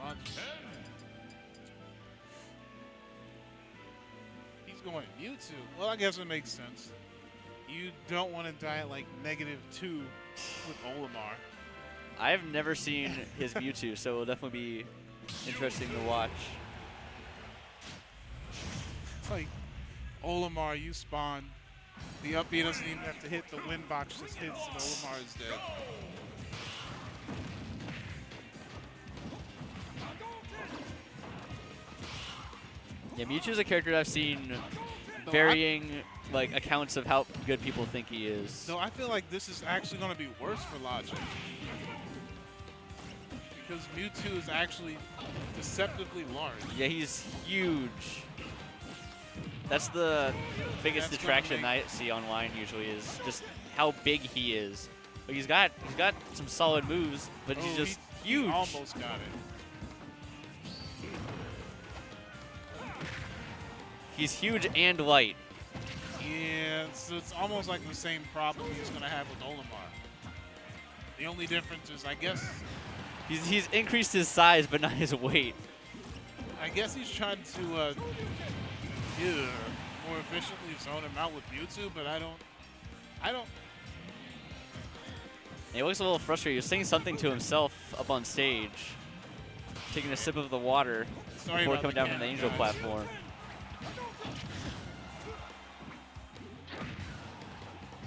punch. He's going Mewtwo. Well, I guess it makes sense. You don't want to die at like -2 with Olimar. I've never seen his Mewtwo, so it'll definitely be interesting to watch. It's like Olimar, you spawn. The up B doesn't even have to hit. The wind box just hits and Olimar is dead. Yeah, Mewtwo's a character I've seen varying like accounts of how good people think he is. So I feel like this is actually going to be worse for Logic. Because Mewtwo is actually deceptively large. Yeah, he's huge. That's the biggest detraction I see online usually is just how big he is. Like he's got some solid moves, but he's just huge. He almost got it. He's huge and light. Yeah, so it's almost like the same problem he's going to have with Olimar. The only difference is, I guess... He's increased his size, but not his weight. I guess he's trying to more efficiently zone him out with Mewtwo, but I don't... He looks a little frustrated. He was saying something to himself up on stage, taking a sip of the water before coming down from the Angel platform.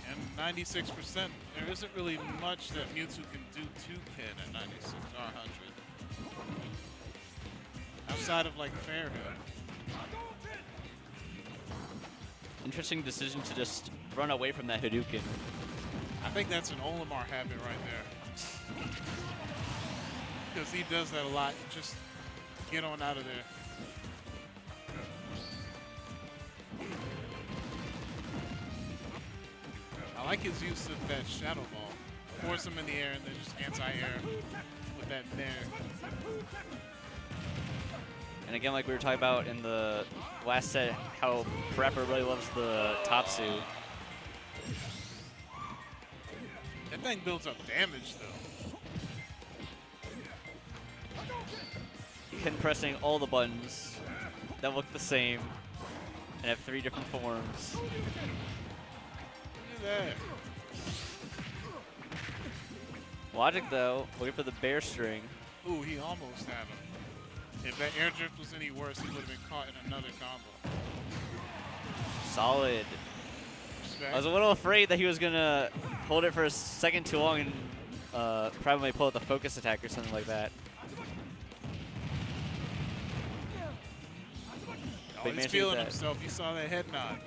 And 96%, there isn't really much that Mewtwo can do to Ken at 96 or 100. Outside of like fair hit. Interesting decision to just run away from that Hadouken. I think that's an Olimar habit right there. Because he does that a lot. Just get on out of there. I like his use of that Shadow Ball. Force him in the air and then just anti-air with that nair. And again, like we were talking about in the last set, how Parappa really loves the Topsu. That thing builds up damage, though. Ken pressing all the buttons that look the same and have 3 different forms. Look at that. Logic, though, looking for the bear string. Ooh, he almost had him. If that air drift was any worse, he would have been caught in another combo. Solid. Respect. I was a little afraid that he was going to hold it for a second too long and probably pull out the focus attack or something like that. Oh, he's feeling himself. You saw that head nod.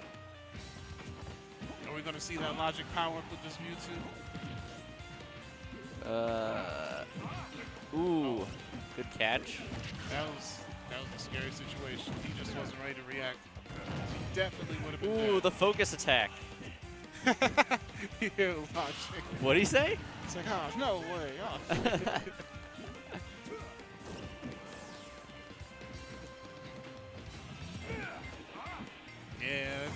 Are we going to see that Logic power up with this Mewtwo? Ooh, good catch. That was a scary situation. He just wasn't ready to react. He definitely would have been Ooh, dead. the focus attack. Yeah, Logic. What'd he say? It's like, oh, no way. Oh. Yeah,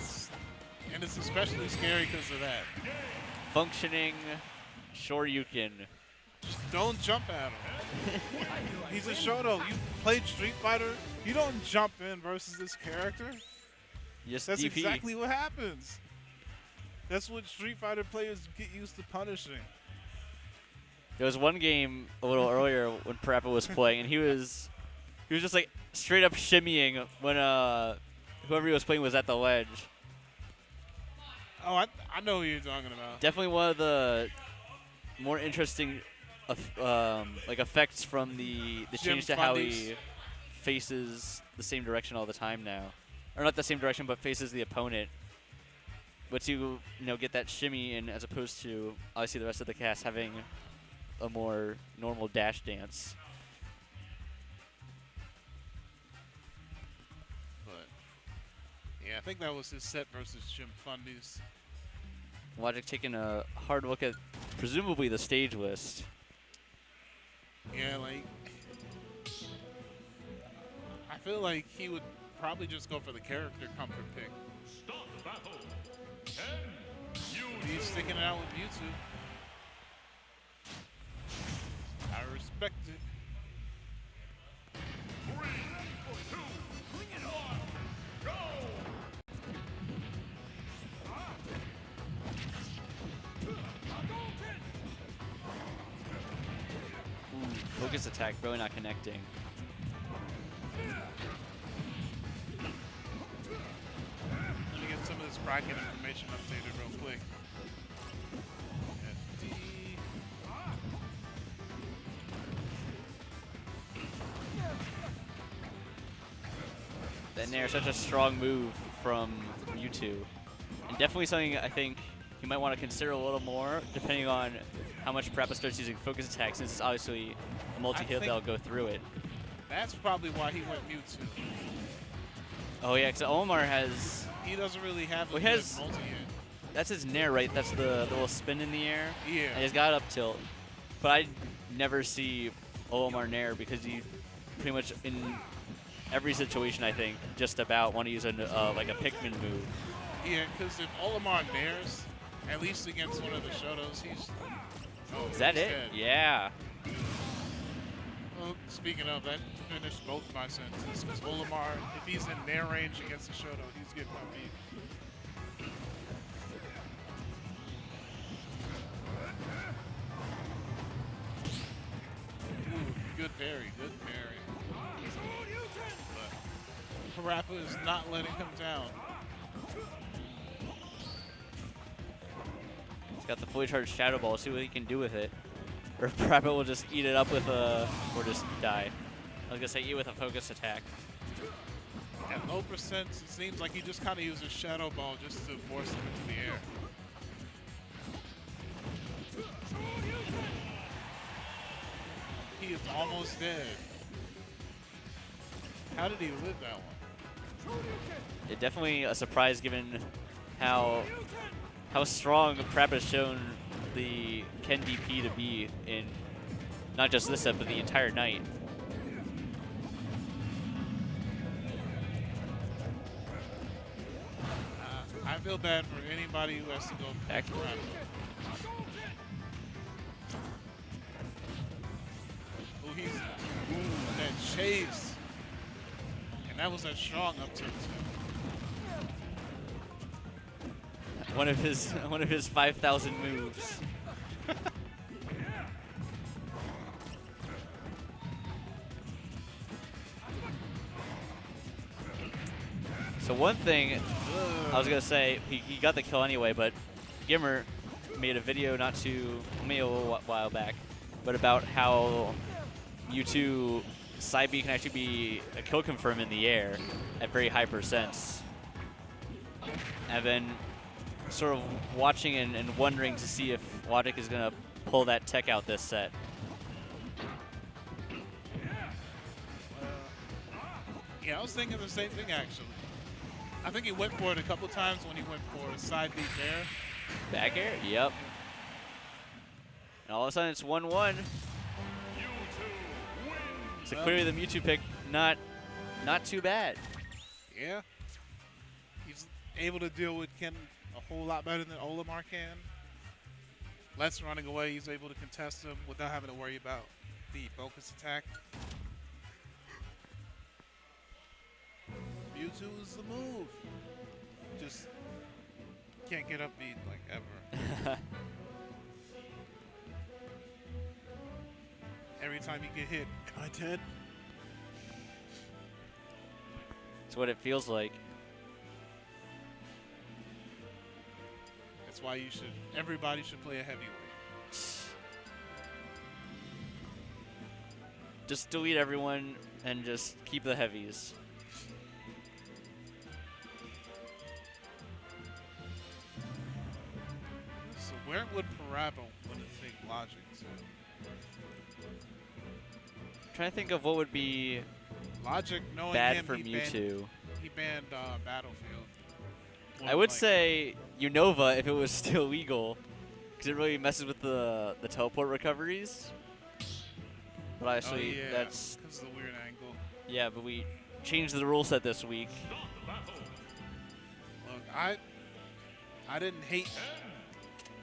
and it's especially scary because of that. Functioning Shoryuken. Just don't jump at him. He's a Shoto. You played Street Fighter. You don't jump in versus this character. Just That's DP. exactly what happens. That's what Street Fighter players get used to punishing. There was one game a little earlier when Parappa was playing, and he was just like straight up shimmying when whoever he was playing was at the ledge. Oh, I know who you're talking about. Definitely one of the more interesting like effects from the change to how he faces the same direction all the time now, or not the same direction, but faces the opponent. But to get that shimmy in, as opposed to obviously the rest of the cast having a more normal dash dance. But yeah, I think that was his set versus Jim Fundy's. Logic taking a hard look at presumably the stage list. Yeah, like I feel like he would probably just go for the character comfort pick. He's sticking it out with Mewtwo. I respect it. Focus attack, really not connecting. Let me get some of this bracket information updated real quick. FD. That Nair is such a strong move from Mewtwo. And definitely something I think you might want to consider a little more, depending on how much Parappa starts using focus attack, since it's obviously a multi-hit that'll go through it. That's probably why he went Mewtwo. Oh yeah, because Olimar has... He doesn't really have a Well, good multi-hit. That's his Nair, right? That's the little spin in the air? Yeah. And he's got up tilt. But I never see Olimar Nair because he pretty much in every situation, I think, just about want to use a like a Pikmin move. Yeah, because if Olimar nairs, at least against one of the Shotos, he's... Oh, Is that he's it? dead. Yeah. Well, speaking of, that finished both my sentences. Because Olimar, if he's in nair range against the Shoto, he's getting my beat. Ooh, good parry, good parry. But Parappa is not letting him down. He's got the fully charged Shadow Ball. See what he can do with it. Or if Parappa will just eat it up with a... or just die. I was going to say eat with a focus attack. At low percent, it seems like he just kind of uses Shadow Ball just to force him into the air. He is almost dead. How did he live that one? It definitely a surprise given how strong Parappa has shown the Ken DP to be in not just this set, but the entire night. I feel bad for anybody who has to go back to Parappa. Oh, he's that chase, and that was a strong up tilt too. One of his 5,000 moves. So one thing I was gonna say, he got the kill anyway, but Gimmer made a video maybe a little while back, but about how Mewtwo side B can actually be a kill confirm in the air at very high percents. And then sort of watching and wondering to see if Logic is gonna pull that tech out this set. Yeah, I was thinking the same thing actually. I think he went for it a couple times when he went for side B there. Back air? Yep. And all of a sudden it's 1-1. So clearly the Mewtwo pick not too bad. Yeah. He's able to deal with Ken a whole lot better than Olimar can. Less running away, he's able to contest him without having to worry about the focus attack. Mewtwo is the move. Just can't get up beat like ever. Every time you get hit, am I dead? It's what it feels like. That's why everybody should play a heavyweight. Just delete everyone and just keep the heavies. So where would Parappa want to take Logic to? I'm trying to think of what would be Logic, knowing bad him, for he Mewtwo. banned Battlefield. I would say Unova if it was still legal, because it really messes with the teleport recoveries. But obviously, yeah, that's because of the weird angle. yeah. But we changed the rule set this week. Look, I didn't hate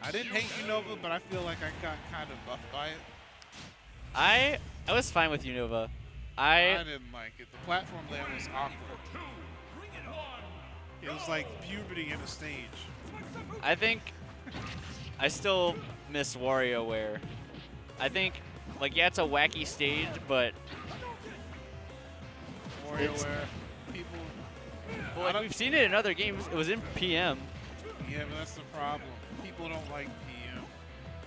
Unova, but I feel like I got kind of buffed by it. I was fine with Unova. I didn't like it. The platform there was awkward. It was like puberty in a stage. I think I still miss WarioWare. I think like, yeah, it's a wacky stage, but WarioWare. People. well, like, we've seen it in other games. It was in PM. Yeah, but that's the problem. People don't like PM.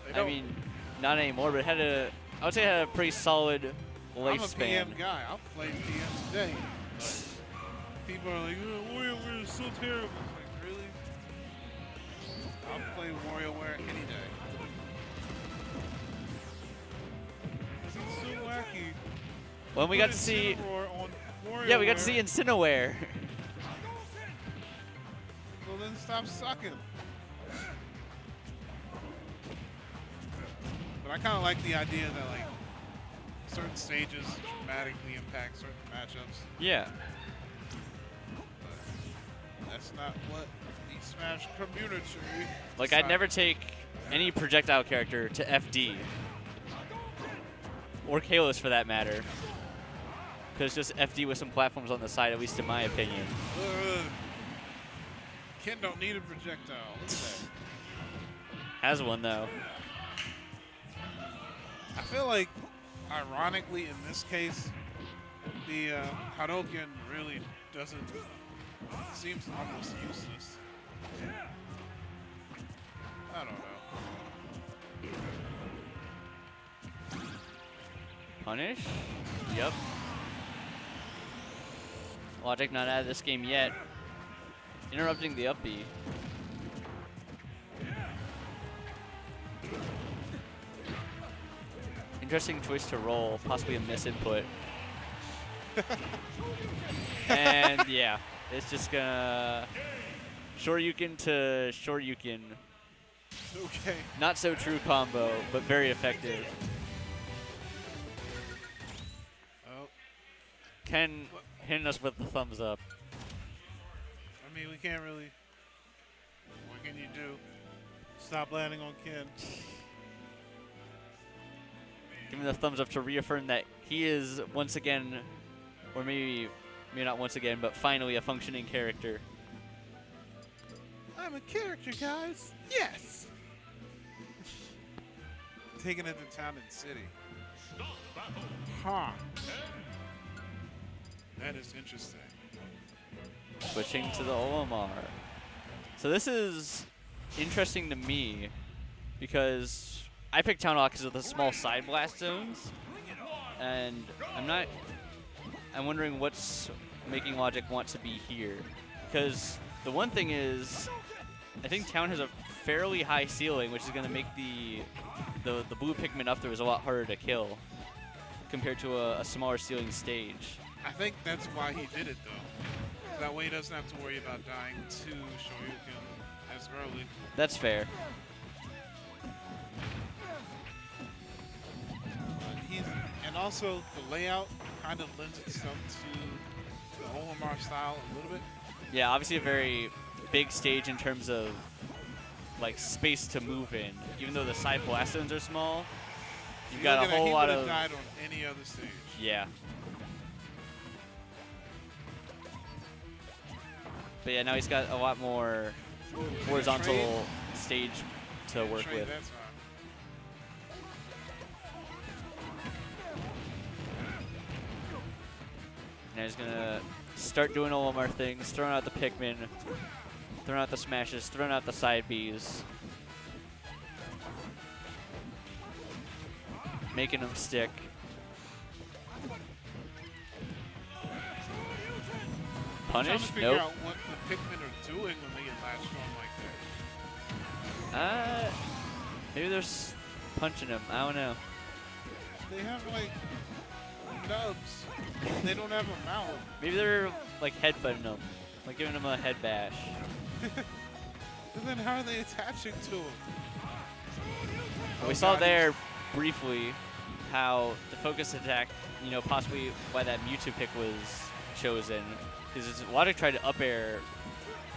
They I don't. mean, not anymore, but it had I would say it had a pretty solid lifespan. I'm a PM guy. I'll play PM today. But people are like, oh, WarioWare is so terrible. It's like, really? I'll play WarioWare any day. It's so wacky. When we got to see, yeah, we got to see Incineroar. Well, then stop sucking. But I kind of like the idea that like certain stages dramatically impact certain matchups. Yeah. But that's not what the Smash community. Like, I'd never take any projectile character to FD. Or Kalos for that matter. Because just FD with some platforms on the side, at least in my opinion. Ken don't need a projectile. Look at that. Has one, though. I feel like, ironically, in this case, the Hadouken really doesn't. Seems almost useless. I don't know. Punish? Yep. Logic not out of this game yet. Interrupting the up B. Interesting choice to roll, possibly a misinput. And yeah, it's just gonna Shoryuken to Shoryuken. Okay. Not so true combo, but very effective. Oh. Ken hitting us with the thumbs up. I mean, we can't really. What can you do? Stop landing on Ken. Giving the thumbs up to reaffirm that he is once again, or maybe not once again, but finally a functioning character. I'm a character, guys. Yes. Taking it to town and city. Huh. That is interesting. Switching to the Olimar. So this is interesting to me because I picked Town Hall because of the small side blast zones, and I'm wondering what's making Logic want to be here. Because the one thing is, I think Town has a fairly high ceiling, which is going to make the blue Pikmin up there is a lot harder to kill compared to a smaller ceiling stage. I think that's why he did it, though. That way he doesn't have to worry about dying to Shoryuken as early. That's fair. And also, the layout kind of lends itself to the Olimar style a little bit. Yeah, obviously a very big stage in terms of like space to move in. Even though the side blast zones are small, you've got a whole lot of. He would have died on any other stage. Yeah. But yeah, now he's got a lot more horizontal stage to work with. That's Now he's gonna start doing Olimar things, throwing out the Pikmin, throwing out the smashes, throwing out the side Bs. Making them stick. Punish? I'm trying to figure Nope. out what the Pikmin are doing when they get latched on like that. Maybe they're punching him. I don't know. They have like nubs. They don't have a mouth. Maybe they're like headbutting him, like giving him a head bash. And then how are they attaching to him? We saw there briefly how the focus attack, you know, possibly why that Mewtwo pick was chosen. Because Logic tried to up air,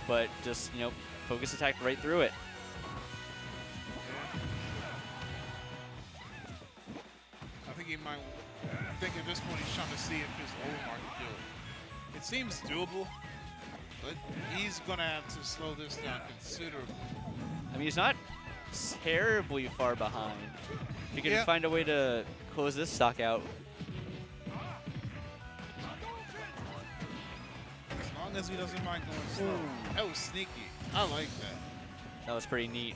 but just, you know, focus attacked right through it. I think he might. I think at this point he's trying to see if his Olimar can do it. It seems doable, but he's gonna have to slow this down considerably. I mean, he's not terribly far behind. If you can Yep. find a way to close this stock out. As long as he doesn't mind going slow. That was sneaky. I like that. That was pretty neat.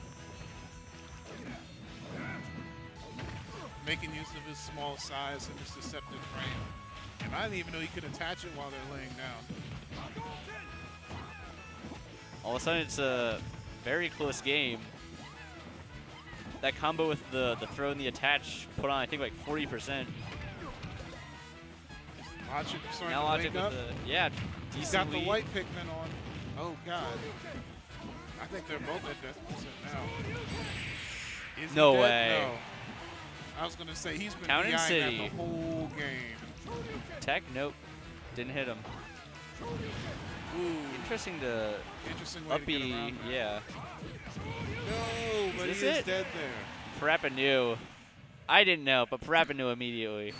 Making use of his small size and his deceptive frame. And I didn't even know he could attach it while they're laying down. All of a sudden, it's a very close game. That combo with the throw and the attach put on, I think, like 40%. Logic starting Now to Logic wake up. with the, yeah, He's got decent the lead. white Pikmin on. Oh, God. I think they're both at death percent now. Is he No dead? way. No. I was going to say, he's been Town and behind that City. the whole game. Tech? Nope. Didn't hit him. Ooh. Interesting to Interesting way to get uppy, around that. yeah. No, but he this is it? dead there. Parappa knew. I didn't know, but Parappa knew immediately.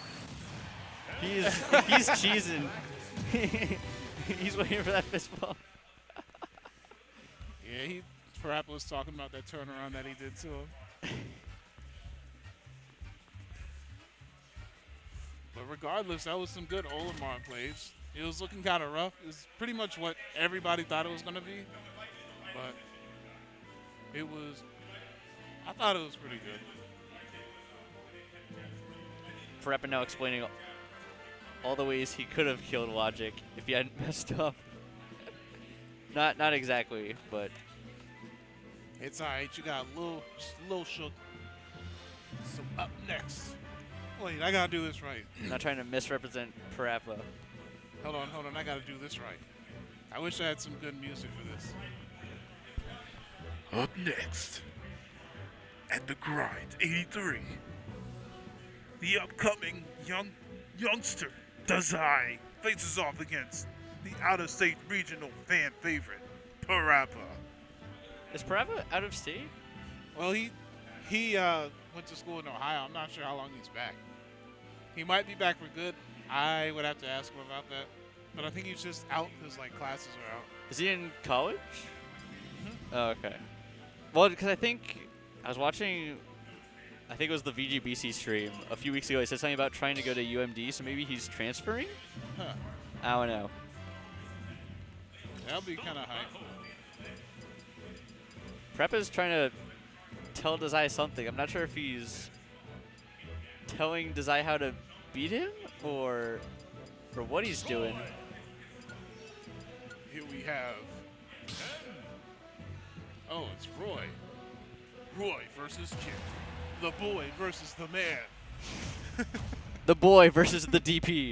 He's cheesing. He's waiting for that fist bump. Yeah, Parappa was talking about that turnaround that he did to him. But regardless, that was some good Olimar plays. It was looking kind of rough. It was pretty much what everybody thought it was going to be. But I thought it was pretty good. Parappa now explaining all the ways he could have killed Logic if he hadn't messed up. Not exactly, but It's all right. You got just a little shook. So up next. Wait, I got to do this right. not trying to misrepresent Parappa. Hold on. I got to do this right. I wish I had some good music for this. Up next, at the Grind 83, the upcoming youngster Dazai faces off against the out-of-state regional fan favorite Parappa. Is Parappa out of state? Well, he went to school in Ohio. I'm not sure how long he's back. He might be back for good. I would have to ask him about that. But I think he's just out because like classes are out. Is he in college? Oh, okay. Well, because I was watching, I think it was the VGBC stream a few weeks ago. He said something about trying to go to UMD, so maybe he's transferring? Huh. I don't know. That'll be kind of hype. Parappa's trying to tell Dazai something. I'm not sure if he's telling Dazai how to beat him or what he's doing. Here we have. Oh, it's Roy. Roy versus Chip. The boy versus the man. The boy versus the DP.